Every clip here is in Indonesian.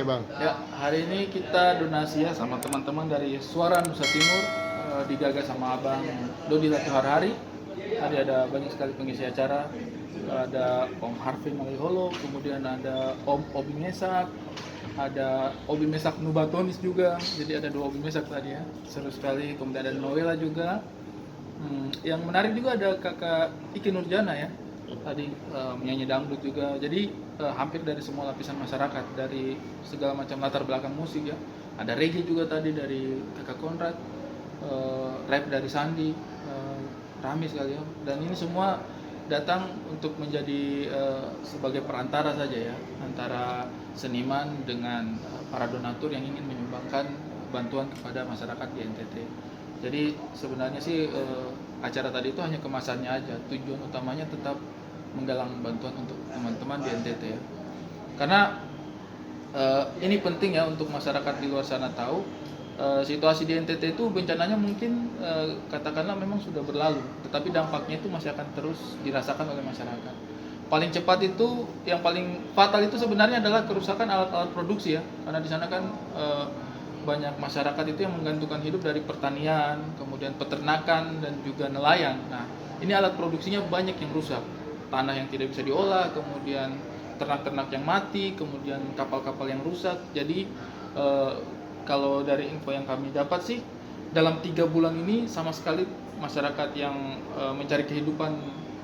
Oke bang. Ya, hari ini kita donasi ya sama teman-teman dari Suara Nusa Timur, digagas sama Abang Dodi Latuharhari. Tadi ada banyak sekali pengisi acara, ada Om Harvin Maliholo, kemudian ada Om Obi Mesak, ada Obi Mesak Nubatonis juga. Jadi ada 2 Obi Mesak tadi ya, seru sekali. Kemudian ada Noela juga. Yang menarik juga ada kakak Iki Nurjana ya, tadi menyanyi dangdut juga. Jadi hampir dari semua lapisan masyarakat, dari segala macam latar belakang musik ya. Ada reggae juga tadi dari kakak Konrad, rap dari Sandi, rame sekali ya. Dan ini semua datang untuk menjadi sebagai perantara saja ya, antara seniman dengan para donatur yang ingin menyumbangkan bantuan kepada masyarakat di NTT. Jadi sebenarnya sih acara tadi itu hanya kemasannya aja. Tujuan utamanya tetap menggalang bantuan untuk teman-teman di NTT ya. Karena ini penting ya untuk masyarakat di luar sana tahu situasi di NTT itu bencananya mungkin katakanlah memang sudah berlalu, tetapi dampaknya itu masih akan terus dirasakan oleh masyarakat. Paling cepat itu, yang paling fatal itu sebenarnya adalah kerusakan alat-alat produksi ya. Karena di sana kan banyak masyarakat itu yang menggantungkan hidup dari pertanian, kemudian peternakan dan juga nelayan. Nah, ini alat produksinya banyak yang rusak, tanah yang tidak bisa diolah, kemudian ternak-ternak yang mati, kemudian kapal-kapal yang rusak. Jadi kalau dari info yang kami dapat sih, dalam 3 bulan ini sama sekali masyarakat yang mencari kehidupan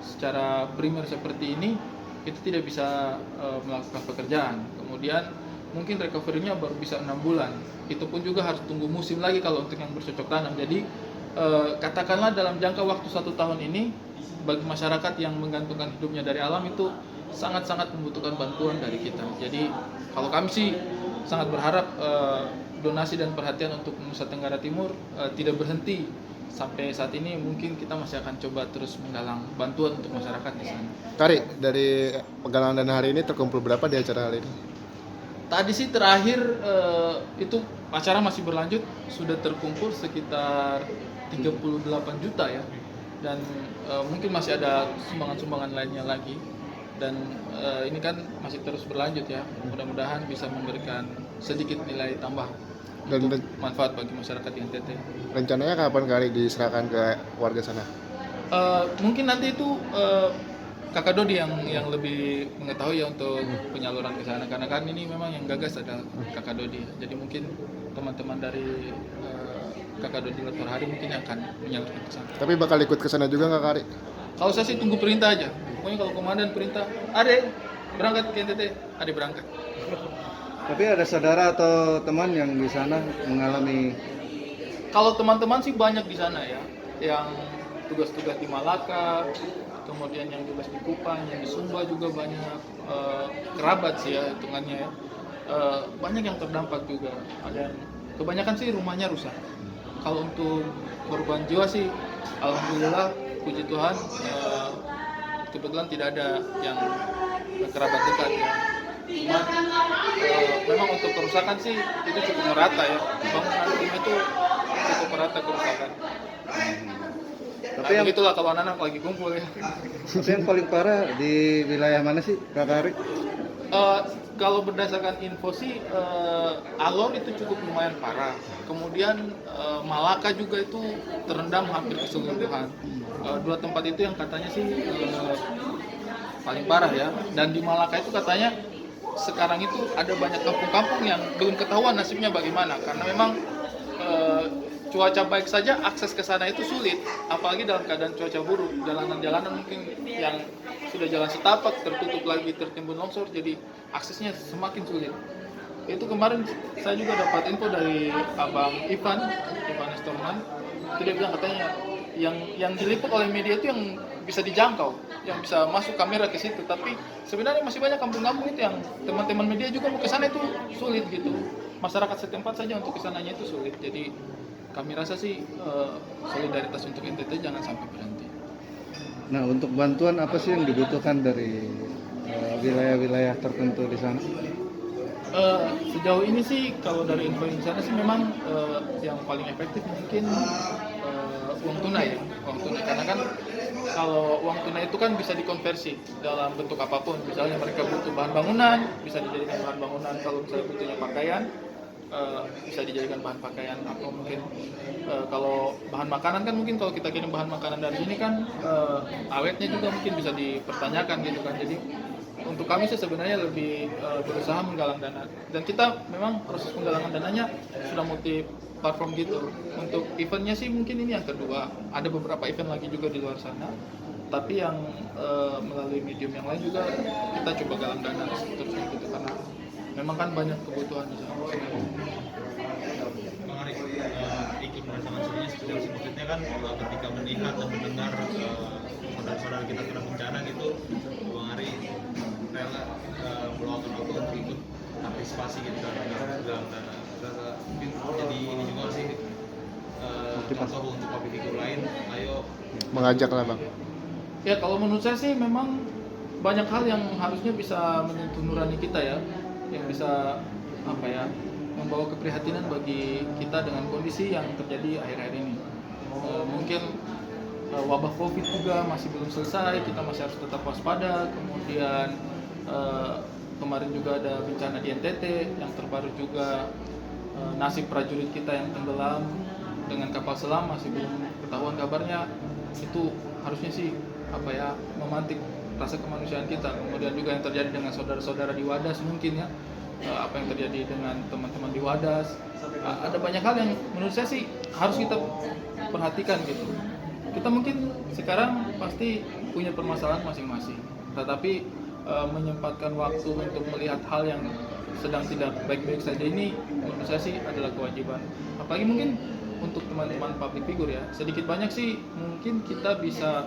secara primer seperti ini itu tidak bisa melakukan pekerjaan. Kemudian mungkin recovery-nya baru bisa 6 bulan. Itu pun juga harus tunggu musim lagi kalau untuk yang bercocok tanam. Jadi katakanlah dalam jangka waktu 1 tahun ini, bagi masyarakat yang menggantungkan hidupnya dari alam itu sangat-sangat membutuhkan bantuan dari kita. Jadi kalau kami sih sangat berharap donasi dan perhatian untuk Nusa Tenggara Timur tidak berhenti. Sampai saat ini mungkin kita masih akan coba terus menggalang bantuan untuk masyarakat di sana. Kari, dari penggalangan dana hari ini terkumpul berapa di acara hari ini? Tadi sih terakhir itu acara masih berlanjut, sudah terkumpul sekitar 38 juta ya. Dan mungkin masih ada sumbangan-sumbangan lainnya lagi. Dan ini kan masih terus berlanjut ya. Mudah-mudahan bisa memberikan sedikit nilai tambah Dan untuk manfaat bagi masyarakat di NTT. rencananya kapan Kari diserahkan ke warga sana? Mungkin nanti itu Kakak Dodi yang lebih mengetahui ya untuk penyaluran ke sana, karena kan ini memang yang gagas adalah Kakak Dodi. Jadi mungkin teman-teman dari Kakak Dodi Latuharhari mungkin akan menyalurkan ke sana. Tapi bakal ikut ke sana juga nggak Kari? Kalau saya sih tunggu perintah aja. Pokoknya kalau komandan perintah, Ade berangkat ke NTT, Ade berangkat. Tapi ada saudara atau teman yang di sana mengalami? Kalau teman-teman sih banyak di sana ya, yang tugas-tugas di Malaka, kemudian yang tugas di Kupang, yang di Sumba juga banyak, kerabat sih ya hitungannya ya. Banyak yang terdampak juga. Ada yang kebanyakan sih rumahnya rusak. Kalau untuk korban jiwa sih, alhamdulillah, puji Tuhan, kebetulan tidak ada yang kerabat dekat ya. Cuma memang untuk kerusakan sih itu cukup merata ya. Bangunan rumah itu cukup merata kerusakan. Tapi yang itulah kalau anak-anak lagi kumpul ya. Tapi yang paling parah di wilayah mana sih, Kak Ari? Kalau berdasarkan info sih Alor itu cukup lumayan parah. Kemudian Malaka juga itu terendam hampir keseluruhan. 2 tempat itu yang katanya sih paling parah ya. Dan di Malaka itu katanya sekarang itu ada banyak kampung-kampung yang belum ketahuan nasibnya bagaimana, karena memang cuaca baik saja akses ke sana itu sulit, apalagi dalam keadaan cuaca buruk. Jalanan-jalanan mungkin yang sudah jalan setapak tertutup lagi, tertimbun longsor, jadi aksesnya semakin sulit. Itu kemarin saya juga dapat info dari Abang Ivan Estorman. Itu dia bilang katanya yang diliput oleh media itu yang bisa dijangkau, yang bisa masuk kamera ke situ. Tapi sebenarnya masih banyak kampung-kampung itu yang teman-teman media juga mau ke sana itu sulit gitu. Masyarakat setempat saja untuk ke sananya itu sulit. Jadi kami rasa sih solidaritas untuk NTT jangan sampai berhenti. Nah, untuk bantuan apa sih yang dibutuhkan dari wilayah-wilayah tertentu di sana? Sejauh ini sih kalau dari info di sana sih memang yang paling efektif mungkin uang tunai ya, uang tunai, karena kan kalau uang tunai itu kan bisa dikonversi dalam bentuk apapun. Misalnya mereka butuh bahan bangunan, bisa dijadikan bahan bangunan. Kalau misalnya butuhnya pakaian, bisa dijadikan bahan pakaian. Atau mungkin kalau bahan makanan kan mungkin kalau kita kirim bahan makanan dari sini kan awetnya juga mungkin bisa dipertanyakan gitu kan. Jadi untuk kami sih sebenarnya lebih berusaha menggalang dana, dan kita memang proses penggalangan dananya sudah multi platform gitu. Untuk eventnya sih mungkin ini yang kedua, ada beberapa event lagi juga di luar sana, tapi yang melalui medium yang lain juga kita coba galang dana terus gitu, karena memang kan banyak kebutuhan di sana. Bang Ari, ikut merasakan sedihnya seperti apa sih? Maksudnya kan ketika melihat dan mendengar saudara-saudara kita kena bencana gitu, Bang Ari rela meluangkan waktu untuk ikut partisipasi gitu kan dalam dana. Jadi ini juga sih contoh untuk public figure lain, ayo Mengajak lah bang. Ya kalau menurut saya sih memang banyak hal yang harusnya bisa menyentuh nurani kita ya, yang bisa apa ya, membawa keprihatinan bagi kita dengan kondisi yang terjadi akhir-akhir ini. Mungkin wabah COVID juga masih belum selesai, kita masih harus tetap waspada. Kemudian kemarin juga ada bencana di NTT, yang terbaru juga nasib prajurit kita yang tenggelam dengan kapal selam masih belum ketahuan kabarnya. Itu harusnya sih apa ya, memantik rasa kemanusiaan kita. Kemudian juga yang terjadi dengan saudara-saudara di Wadas mungkin ya, apa yang terjadi dengan teman-teman di Wadas. Ada banyak hal yang menurut saya sih harus kita perhatikan gitu. Kita mungkin sekarang pasti punya permasalahan masing-masing, tetapi menyempatkan waktu untuk melihat hal yang sedang tidak baik-baik saja ini menurut saya sih adalah kewajiban. Apalagi mungkin untuk teman-teman public figure ya, sedikit banyak sih mungkin kita bisa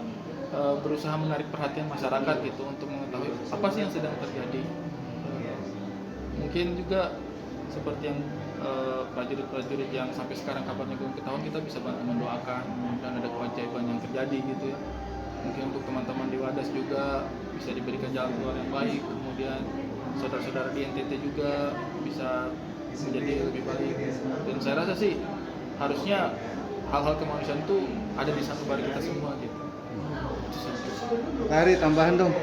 berusaha menarik perhatian masyarakat gitu untuk mengetahui apa sih yang sedang terjadi. Mungkin juga seperti yang prajurit-prajurit yang sampai sekarang kabarnya belum ketahuan, kita bisa bantu mendoakan dan ada keajaiban yang terjadi gitu ya. Mungkin untuk teman-teman di Wadas juga bisa diberikan jalan keluar yang baik, kemudian saudara-saudara di NTT juga bisa menjadi lebih baik. Dan saya rasa sih harusnya hal-hal kemanusiaan itu ada di sanubari kita semua gitu. Hari tambahan dong.